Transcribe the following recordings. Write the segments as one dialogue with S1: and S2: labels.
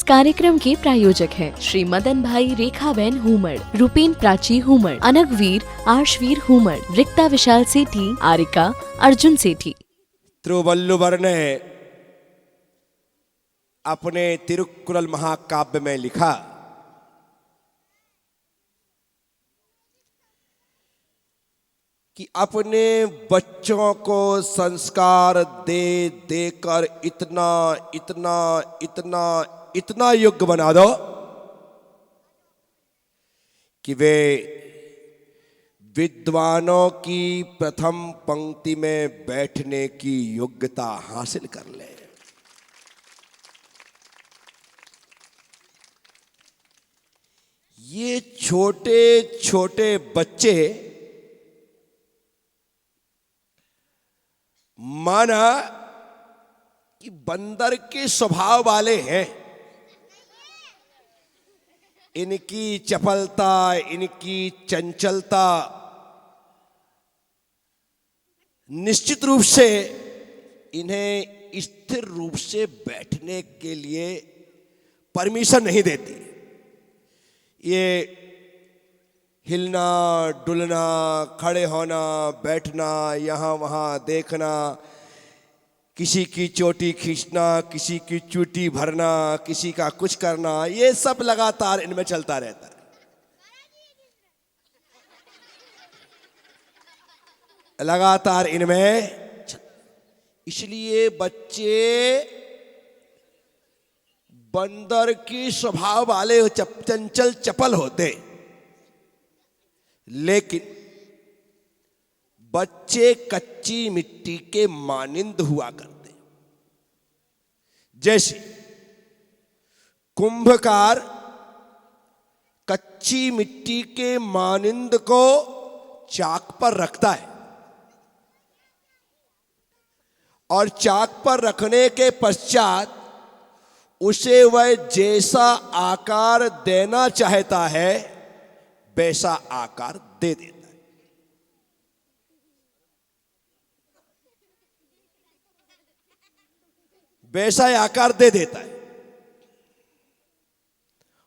S1: कार्यक्रम के प्रायोजक हैं श्री मदन भाई रेखाबेन हुमड़, रूपेन प्राची हुमड़, अनगवीर आर्शवीर हुमड़, रिक्ता विशाल सेठी, आरिका अर्जुन सेठी।
S2: तिरुवल्लुवर ने अपने तिरुक्कुरल महाकाव्य में लिखा कि अपने बच्चों को संस्कार दे देकर इतना इतना इतना इतना योग्य बना दो कि वे विद्वानों की प्रथम पंक्ति में बैठने की योग्यता हासिल कर ले। ये छोटे छोटे बच्चे माना कि बंदर के स्वभाव वाले हैं। इनकी चपलता, इनकी चंचलता निश्चित रूप से इन्हें स्थिर रूप से बैठने के लिए परमिशन नहीं देती। ये हिलना डुलना, खड़े होना, बैठना, यहाँ वहाँ देखना, किसी की चोटी खींचना, किसी की चूटी भरना, किसी का कुछ करना, ये सब लगातार इनमें चलता रहता है। लगातार इनमें इसलिए बच्चे बंदर की स्वभाव वाले चंचल चपल होते, लेकिन बच्चे कच्ची मिट्टी के मानिंद हुआ करते। जैसे कुंभकार कच्ची मिट्टी के मानिंद को चाक पर रखता है और चाक पर रखने के पश्चात उसे वह जैसा आकार देना चाहता है वैसा आकार दे देता है। वैसा आकार दे देता है।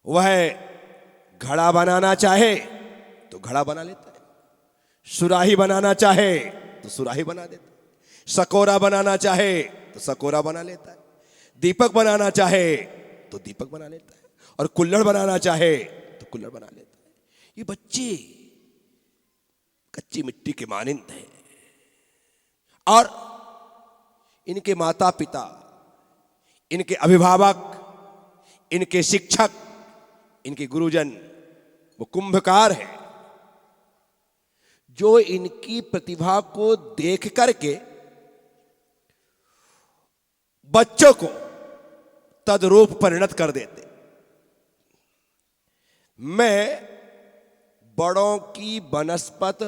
S2: वह घड़ा बनाना चाहे तो घड़ा बना लेता है, सुराही बनाना चाहे तो सुराही बना देता है, सकोरा बनाना चाहे तो सकोरा बना लेता है, दीपक बनाना चाहे तो दीपक बना लेता है, और कुल्हड़ बनाना चाहे तो कुल्हड़ बना लेता है। ये बच्चे कच्ची मिट्टी के मानिंद हैं और इनके माता पिता, इनके अभिभावक, इनके शिक्षक, इनके गुरुजन वो कुंभकार है जो इनकी प्रतिभा को देख करके बच्चों को तद्रूप परिणत कर देते। मैं बड़ों की बनस्पत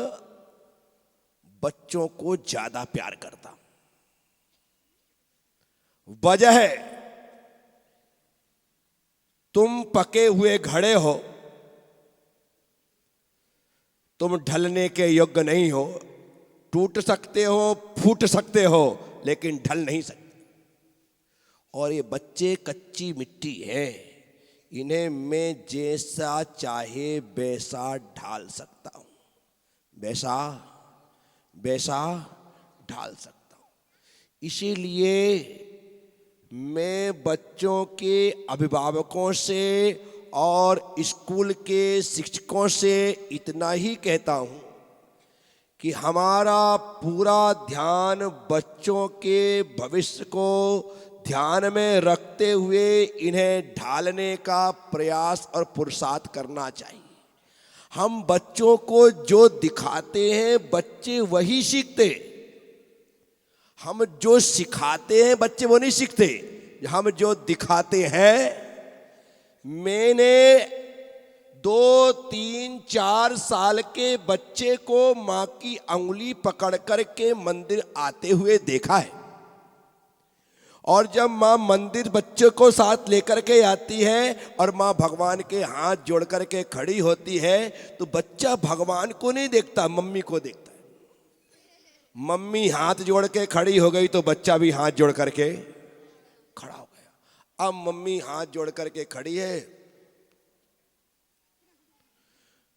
S2: बच्चों को ज्यादा प्यार करता। वजह है तुम पके हुए घड़े हो, तुम ढलने के योग्य नहीं हो, टूट सकते हो, फूट सकते हो, लेकिन ढल नहीं सकते। और ये बच्चे कच्ची मिट्टी हैं, इन्हें मैं जैसा चाहे वैसा ढाल सकता हूं, वैसा वैसा ढाल सकता हूं। इसीलिए मैं बच्चों के अभिभावकों से और स्कूल के शिक्षकों से इतना ही कहता हूं कि हमारा पूरा ध्यान बच्चों के भविष्य को ध्यान में रखते हुए इन्हें ढालने का प्रयास और पुरुषार्थ करना चाहिए। हम बच्चों को जो दिखाते हैं बच्चे वही सीखते। हम जो सिखाते हैं बच्चे वो नहीं सीखते, हम जो दिखाते हैं। मैंने 2, 3, 4 साल के बच्चे को मां की अंगुली पकड़ करके मंदिर आते हुए देखा है, और जब मां मंदिर बच्चे को साथ लेकर के आती है और मां भगवान के हाथ जोड़ करके खड़ी होती है तो बच्चा भगवान को नहीं देखता, मम्मी को देखता है। मम्मी हाथ जोड़ के खड़ी हो गई तो बच्चा भी हाथ जोड़ करके खड़ा हो गया। अब मम्मी हाथ जोड़ करके खड़ी है,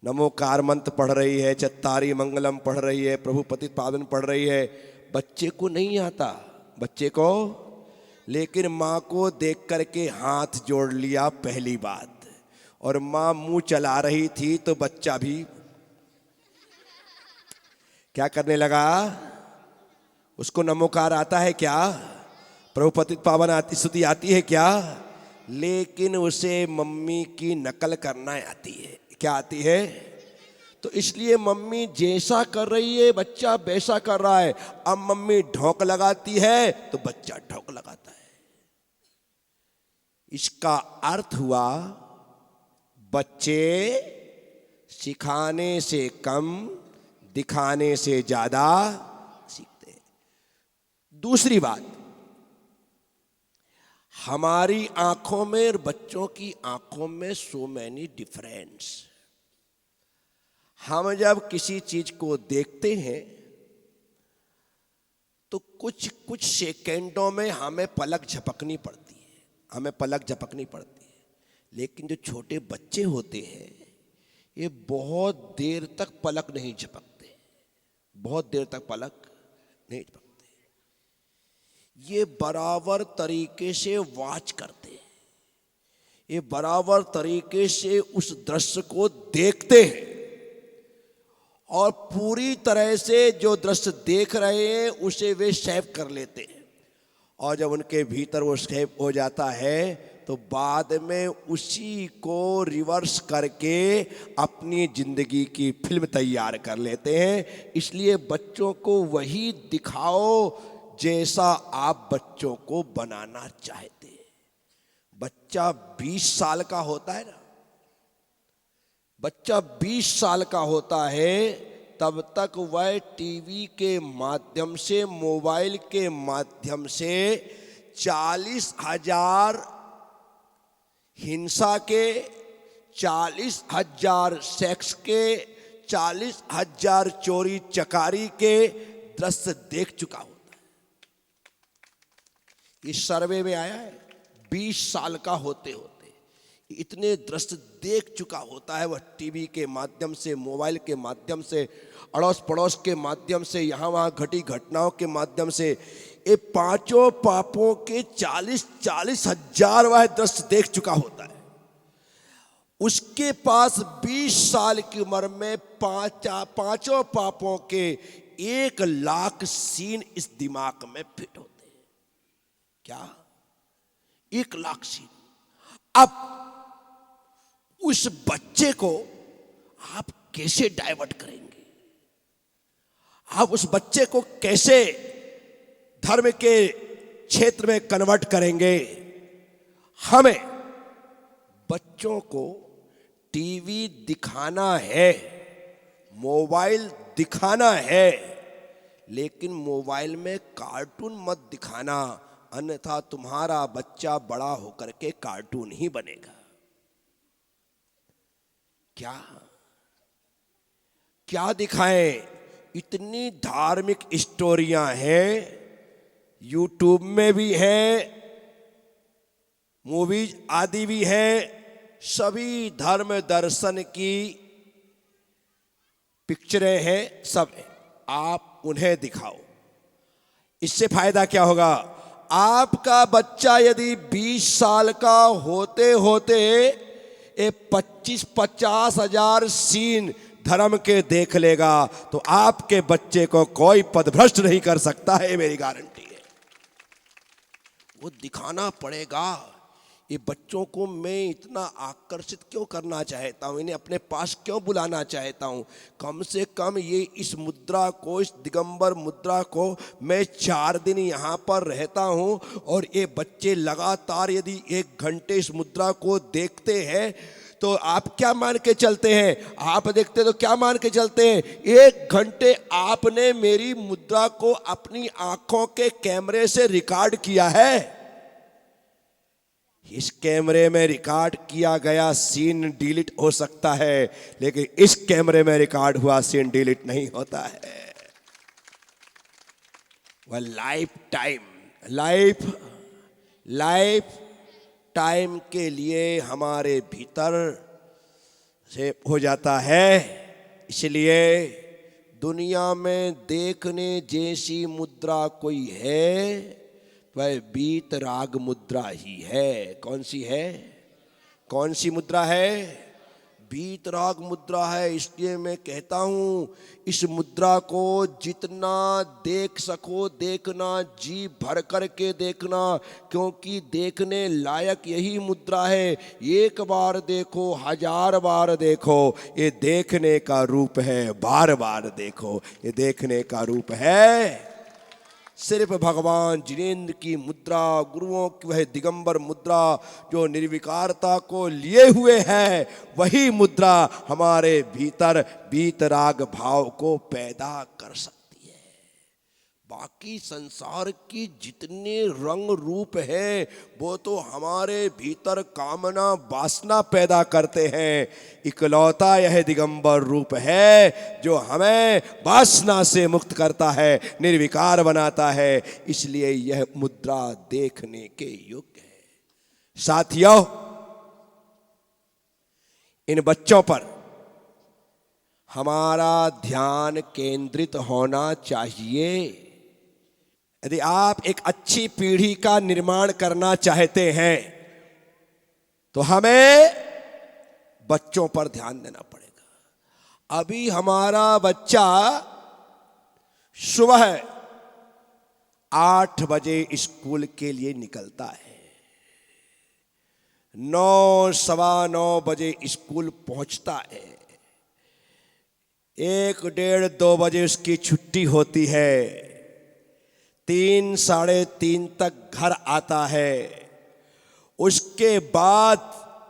S2: नमोकार मंत्र पढ़ रही है, चत्तारी मंगलम पढ़ रही है, प्रभु पतित पावन पढ़ रही है। बच्चे को नहीं आता, बच्चे को, लेकिन माँ को देख करके हाथ जोड़ लिया पहली बात। और माँ मुंह चला रही थी तो बच्चा भी क्या करने लगा? उसको नमोकार आता है क्या? प्रभु पतित पावन आती स्तुति आती है क्या? लेकिन उसे मम्मी की नकल करना आती है। क्या आती है? तो इसलिए मम्मी जैसा कर रही है बच्चा वैसा कर रहा है। अब मम्मी ढोक लगाती है तो बच्चा ढोक लगाता है। इसका अर्थ हुआ बच्चे सिखाने से कम दिखाने से ज्यादा सीखते हैं। दूसरी बात, हमारी आंखों में और बच्चों की आंखों में सो मैनी डिफरेंस। हम जब किसी चीज को देखते हैं तो कुछ कुछ सेकेंडों में हमें पलक झपकनी पड़ती है, हमें पलक झपकनी पड़ती है। लेकिन जो छोटे बच्चे होते हैं ये बहुत देर तक पलक नहीं झपकते, बहुत देर तक पलक नहीं झपकते। ये बराबर तरीके से वॉच करते हैं, ये बराबर तरीके से उस दृश्य को देखते हैं और पूरी तरह से जो दृश्य देख रहे हैं उसे वे सेव कर लेते हैं। और जब उनके भीतर वो सेव हो जाता है तो बाद में उसी को रिवर्स करके अपनी जिंदगी की फिल्म तैयार कर लेते हैं। इसलिए बच्चों को वही दिखाओ जैसा आप बच्चों को बनाना चाहते हैं। बच्चा 20 साल का होता है ना, बच्चा 20 साल का होता है तब तक वह टीवी के माध्यम से, मोबाइल के माध्यम से 40,000 हिंसा के, 40,000 सेक्स के, 40,000 चोरी चकारी के दृश्य देख चुका होता है। इस सर्वे में आया है 20 साल का होते होते इतने दृश्य देख चुका होता है। वह टीवी के माध्यम से, मोबाइल के माध्यम से, अड़ोस पड़ोस के माध्यम से, यहाँ वहाँ घटी घटनाओं के माध्यम से ये पांचों पापों के 40,000 वह दृश्य देख चुका होता है। उसके पास 20 साल की उम्र में पांचों पापों के 1,00,000 सीन इस दिमाग में फिट होते हैं। क्या? 1,00,000 सीन। अब उस बच्चे को आप कैसे डाइवर्ट करेंगे? आप उस बच्चे को कैसे धर्म के क्षेत्र में कन्वर्ट करेंगे? हमें बच्चों को टीवी दिखाना है, मोबाइल दिखाना है, लेकिन मोबाइल में कार्टून मत दिखाना, अन्यथा तुम्हारा बच्चा बड़ा होकर के कार्टून ही बनेगा। क्या क्या दिखाएं? इतनी धार्मिक स्टोरियां हैं, यूट्यूब में भी है, मूवीज आदि भी है, सभी धर्म दर्शन की पिक्चरें हैं, सब है। आप उन्हें दिखाओ। इससे फायदा क्या होगा? आपका बच्चा यदि 20 साल का होते होते 25-50 हजार सीन धर्म के देख लेगा तो आपके बच्चे को कोई पदभ्रष्ट नहीं कर सकता है, मेरी गारंटी है। वो दिखाना पड़ेगा। ये बच्चों को मैं इतना आकर्षित क्यों करना चाहता हूँ, इन्हें अपने पास क्यों बुलाना चाहता हूँ? कम से कम ये इस मुद्रा को, इस दिगंबर मुद्रा को मैं 4 दिन यहाँ पर रहता हूँ और ये बच्चे लगातार यदि 1 घंटे इस मुद्रा को देखते हैं तो आप क्या मान के चलते हैं? आप देखते तो क्या मान के चलते हैं? 1 घंटे आपने मेरी मुद्रा को अपनी आंखों के कैमरे से रिकॉर्ड किया है। इस कैमरे में रिकॉर्ड किया गया सीन डिलीट हो सकता है, लेकिन इस कैमरे में रिकॉर्ड हुआ सीन डिलीट नहीं होता है। वह लाइफ टाइम, लाइफ टाइम के लिए हमारे भीतर से हो जाता है। इसलिए दुनिया में देखने जैसी मुद्रा कोई है वह वीतराग मुद्रा ही है। कौन सी है? कौन सी मुद्रा है? वीतराग मुद्रा है। इसलिए मैं कहता हूँ इस मुद्रा को जितना देख सको देखना, जी भर कर के देखना, क्योंकि देखने लायक यही मुद्रा है। एक बार देखो, हजार बार देखो, ये देखने का रूप है। बार बार देखो, ये देखने का रूप है। सिर्फ भगवान जिनेंद्र की मुद्रा, गुरुओं की वह दिगंबर मुद्रा जो निर्विकारता को लिए हुए है, वही मुद्रा हमारे भीतर वीतराग भाव को पैदा कर सकती है। बाकी संसार की जितने रंग रूप है वो तो हमारे भीतर कामना वासना पैदा करते हैं। इकलौता यह दिगंबर रूप है जो हमें वासना से मुक्त करता है, निर्विकार बनाता है। इसलिए यह मुद्रा देखने के योग्य है। साथियों, इन बच्चों पर हमारा ध्यान केंद्रित होना चाहिए। यदि आप एक अच्छी पीढ़ी का निर्माण करना चाहते हैं तो हमें बच्चों पर ध्यान देना पड़ेगा। अभी हमारा बच्चा सुबह 8 बजे स्कूल के लिए निकलता है, 9, सवा 9 बजे स्कूल पहुंचता है, 1, 1:30, 2 बजे उसकी छुट्टी होती है, 3, साढ़े 3 तक घर आता है। उसके बाद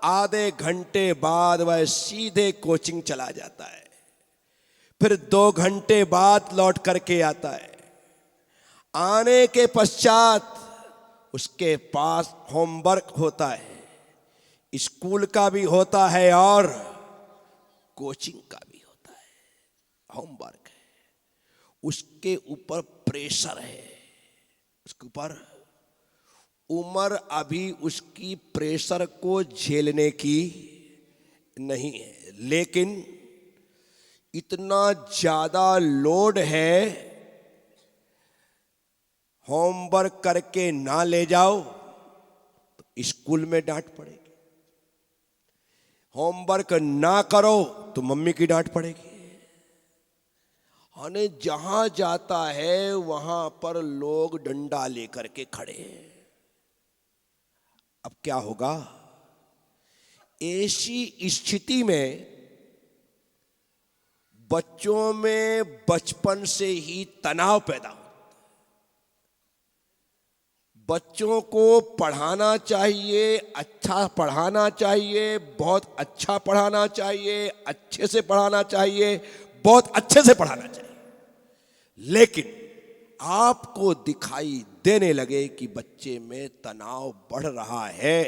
S2: आधे घंटे बाद वह सीधे कोचिंग चला जाता है। फिर 2 घंटे बाद लौट करके आता है। आने के पश्चात उसके पास होमवर्क होता है, स्कूल का भी होता है और कोचिंग का भी होता है। होमवर्क है, उसके ऊपर प्रेशर है, उसके ऊपर उम्र अभी उसकी प्रेशर को झेलने की नहीं है, लेकिन इतना ज्यादा लोड है, होमवर्क करके ना ले जाओ तो स्कूल में डांट पड़ेगी, होमवर्क ना करो तो मम्मी की डांट पड़ेगी। और जहां जाता है वहां पर लोग डंडा लेकर के खड़े हैं। अब क्या होगा? ऐसी स्थिति में बच्चों में बचपन से ही तनाव पैदा होता है। बच्चों को पढ़ाना चाहिए, अच्छा पढ़ाना चाहिए, बहुत अच्छा पढ़ाना चाहिए, अच्छे से पढ़ाना चाहिए, बहुत अच्छे से पढ़ाना चाहिए। लेकिन आपको दिखाई देने लगे कि बच्चे में तनाव बढ़ रहा है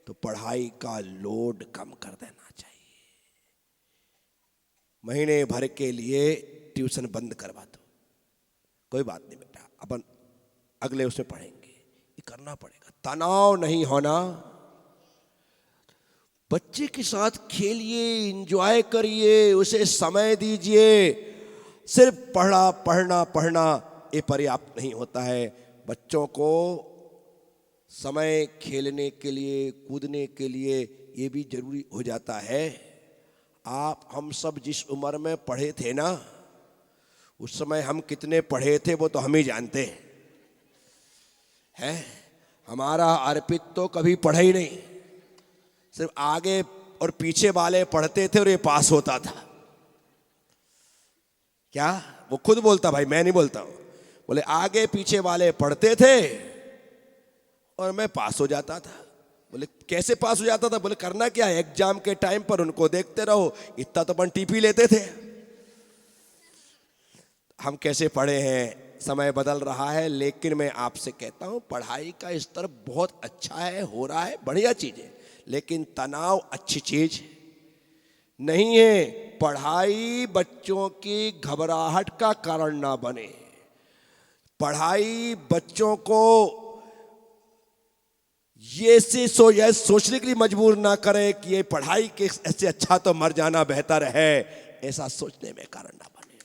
S2: तो पढ़ाई का लोड कम कर देना चाहिए। महीने भर के लिए ट्यूशन बंद करवा दो, कोई बात नहीं बेटा, अपन अगले उसमें पढ़ेंगे। ये करना पड़ेगा, तनाव नहीं होना। बच्चे के साथ खेलिए, एंजॉय करिए, उसे समय दीजिए। सिर्फ पढ़ना ये पर्याप्त नहीं होता है। बच्चों को समय खेलने के लिए, कूदने के लिए ये भी जरूरी हो जाता है। हम सब जिस उम्र में पढ़े थे ना, उस समय हम कितने पढ़े थे वो तो हम ही जानते हैं। हमारा अर्पित तो कभी पढ़ा ही नहीं, सिर्फ आगे और पीछे वाले पढ़ते थे और ये पास होता था। क्या वो खुद बोलता, भाई मैं नहीं बोलता हूं, बोले आगे पीछे वाले पढ़ते थे और मैं पास हो जाता था। बोले कैसे पास हो जाता था? बोले करना क्या है, एग्जाम के टाइम पर उनको देखते रहो, इतना तो अपन टीपी लेते थे। हम कैसे पढ़े हैं, समय बदल रहा है। लेकिन मैं आपसे कहता हूं पढ़ाई का स्तर बहुत अच्छा है, हो रहा है, बढ़िया चीज है, लेकिन तनाव अच्छी चीज नहीं है। पढ़ाई बच्चों की घबराहट का कारण ना बने। पढ़ाई बच्चों को ये सोचने के लिए मजबूर ना करे कि ये पढ़ाई के ऐसे अच्छा तो मर जाना बेहतर है, ऐसा सोचने में कारण ना बने।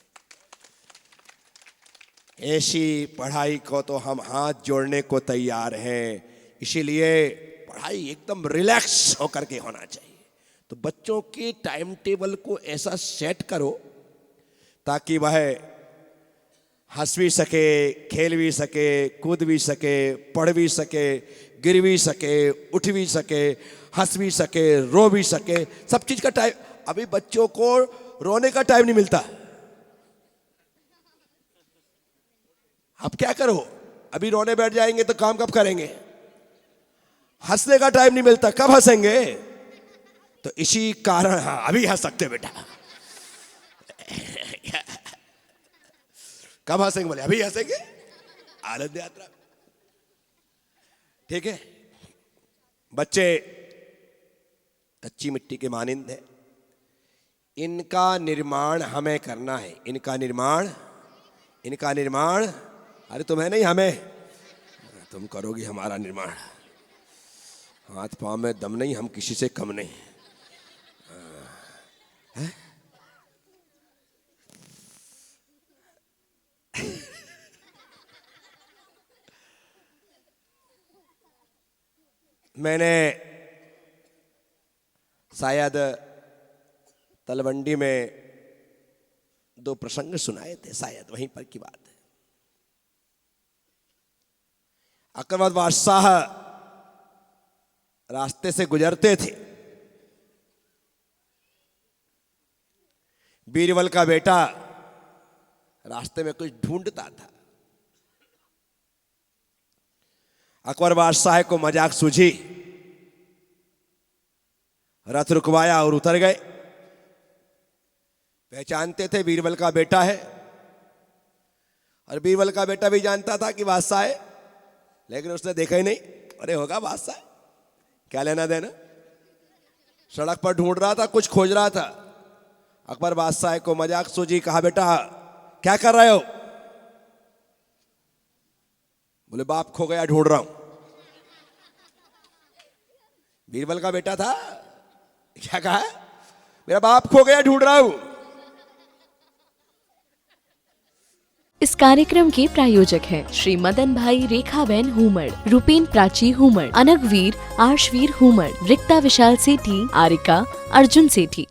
S2: ऐसी पढ़ाई को तो हम हाथ जोड़ने को तैयार हैं। इसीलिए पढ़ाई एकदम रिलैक्स होकर के होना चाहिए। तो बच्चों के टाइम टेबल को ऐसा सेट करो ताकि वह हंस भी सके, खेल भी सके, कूद भी सके, पढ़ भी सके, गिर भी सके, उठ भी सके, हंस भी सके, रो भी सके, सब चीज का टाइम। अभी बच्चों को रोने का टाइम नहीं मिलता। अब क्या करो, अभी रोने बैठ जाएंगे तो काम कब करेंगे? हंसने का टाइम नहीं मिलता, कब हंसेंगे? तो इसी कारण हाँ अभी हंस सकते बेटा। कब हंसेंगे? बोले अभी हंसेंगे, आनंद यात्रा। ठीक है, बच्चे कच्ची मिट्टी के मानिंद है, इनका निर्माण हमें करना है। इनका निर्माण अरे तुम्हें नहीं, हमें। तुम करोगी हमारा निर्माण। हाथ पांव में दम नहीं, हम किसी से कम नहीं है? मैंने शायद तलवंडी में 2 प्रसंग सुनाए थे, शायद वहीं पर की बात है। अकबर बादशाह रास्ते से गुजरते थे। बीरबल का बेटा रास्ते में कुछ ढूंढता था। अकबर बादशाह को मजाक सूझी, रथ रुकवाया और उतर गए। पहचानते थे बीरबल का बेटा है, और बीरबल का बेटा भी जानता था कि बादशाह है, लेकिन उसने देखा ही नहीं। अरे होगा बादशाह, क्या लेना देना। सड़क पर ढूंढ रहा था, कुछ खोज रहा था। अकबर बादशाह को मजाक सूझी, कहा बेटा क्या कर रहे हो? बोले बाप खो गया, ढूंढ रहा हूं। बीरबल का बेटा था, क्या कहा? मेरा बाप खो गया, ढूंढ रहा हूं।
S1: इस कार्यक्रम के प्रायोजक हैं श्री मदन भाई रेखाबेन हुमड़, रूपेन प्राची हुमड़, अनगवीर आर्शवीर हुमड़, रिक्ता विशाल सेठी, आरिका अर्जुन सेठी।